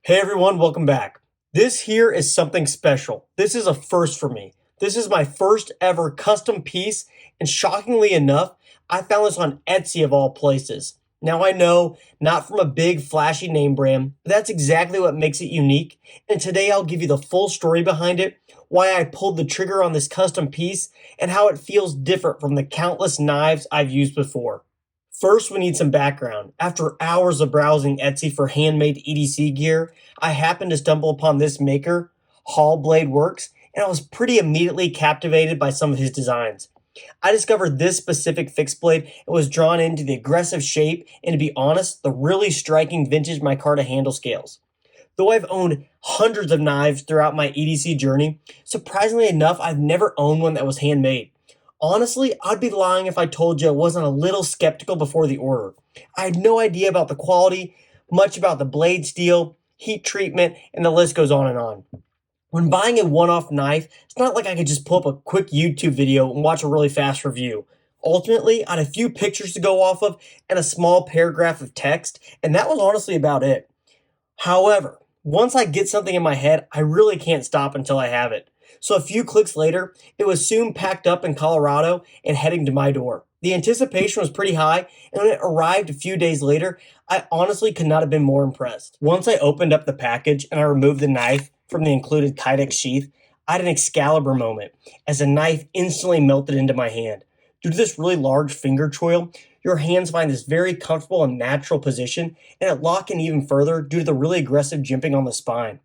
Hey everyone, welcome back. This here is something special. This is a first for me. This is my first ever custom piece, and shockingly enough, I found this on Etsy of all places. Now I know, not from a big flashy name brand, but that's exactly what makes it unique, and today I'll give you the full story behind it, why I pulled the trigger on this custom piece, and how it feels different from the countless knives I've used before. First, we need some background. After hours of browsing Etsy for handmade EDC gear, I happened to stumble upon this maker, Hall Blade Works, and I was pretty immediately captivated by some of his designs. I discovered this specific fixed blade and was drawn into the aggressive shape and, to be honest, the really striking vintage micarta handle scales. Though I've owned hundreds of knives throughout my EDC journey, surprisingly enough, I've never owned one that was handmade. Honestly, I'd be lying if I told you I wasn't a little skeptical before the order. I had no idea about the quality, much about the blade steel, heat treatment, and the list goes on and on. When buying a one-off knife, it's not like I could just pull up a quick YouTube video and watch a really fast review. Ultimately, I had a few pictures to go off of and a small paragraph of text, and that was honestly about it. However, once I get something in my head, I really can't stop until I have it. So a few clicks later, it was soon packed up in Colorado and heading to my door. The anticipation was pretty high, and when it arrived a few days later, I honestly could not have been more impressed. Once I opened up the package and I removed the knife from the included Kydex sheath, I had an Excalibur moment as the knife instantly melted into my hand. Due to this really large finger choil, your hands find this very comfortable and natural position, and it lock in even further due to the really aggressive jimping on the spine.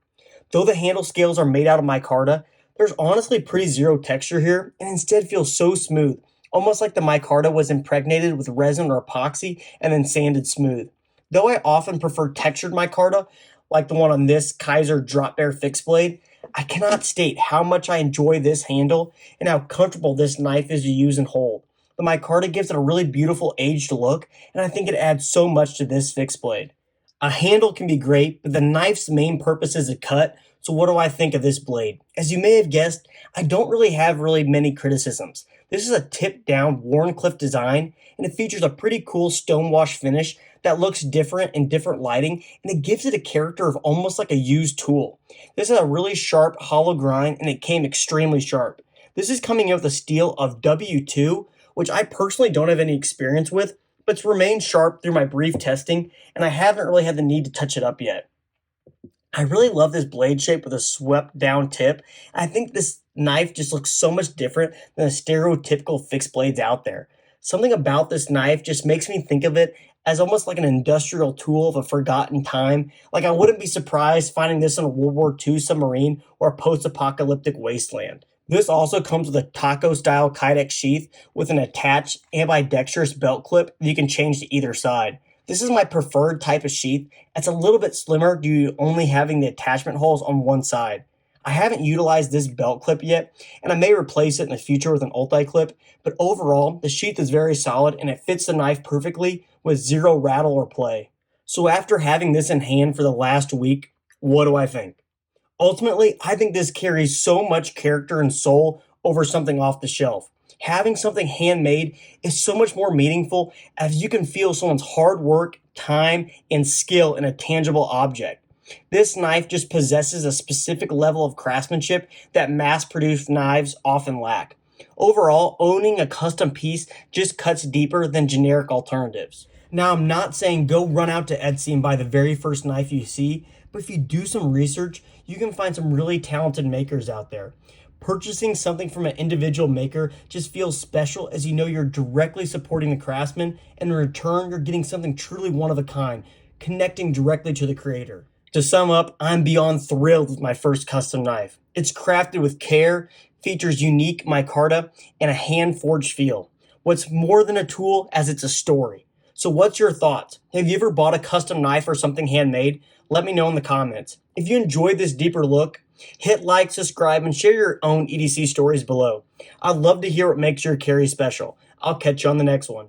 Though the handle scales are made out of micarta, there's honestly pretty zero texture here, and instead feels so smooth, almost like the micarta was impregnated with resin or epoxy and then sanded smooth. Though I often prefer textured micarta, like the one on this Kaiser Drop Bear fixed blade, I cannot state how much I enjoy this handle and how comfortable this knife is to use and hold. The micarta gives it a really beautiful aged look, and I think it adds so much to this fixed blade. A handle can be great, but the knife's main purpose is to cut, so what do I think of this blade? As you may have guessed, I don't really have many criticisms. This is a tip-down Wharncliffe design, and it features a pretty cool stonewash finish that looks different in different lighting, and it gives it a character of almost like a used tool. This is a really sharp, hollow grind, and it came extremely sharp. This is coming in with a steel of W2, which I personally don't have any experience with, but it's remained sharp through my brief testing, and I haven't really had the need to touch it up yet. I really love this blade shape with a swept down tip. I think this knife just looks so much different than the stereotypical fixed blades out there. Something about this knife just makes me think of it as almost like an industrial tool of a forgotten time. Like I wouldn't be surprised finding this in a World War II submarine or a post-apocalyptic wasteland. This also comes with a taco-style Kydex sheath with an attached ambidextrous belt clip that you can change to either side. This is my preferred type of sheath. It's a little bit slimmer due to only having the attachment holes on one side. I haven't utilized this belt clip yet, and I may replace it in the future with an ulti-clip, but overall, the sheath is very solid and it fits the knife perfectly with zero rattle or play. So after having this in hand for the last week, what do I think? Ultimately, I think this carries so much character and soul over something off the shelf. Having something handmade is so much more meaningful as you can feel someone's hard work, time, and skill in a tangible object. This knife just possesses a specific level of craftsmanship that mass-produced knives often lack. Overall, owning a custom piece just cuts deeper than generic alternatives. Now, I'm not saying go run out to Etsy and buy the very first knife you see, but if you do some research, you can find some really talented makers out there. Purchasing something from an individual maker just feels special as you know you're directly supporting the craftsman, and in return, you're getting something truly one of a kind, connecting directly to the creator. To sum up, I'm beyond thrilled with my first custom knife. It's crafted with care, features unique micarta, and a hand-forged feel. What's more than a tool as it's a story. So what's your thoughts? Have you ever bought a custom knife or something handmade? Let me know in the comments. If you enjoyed this deeper look, hit like, subscribe, and share your own EDC stories below. I'd love to hear what makes your carry special. I'll catch you on the next one.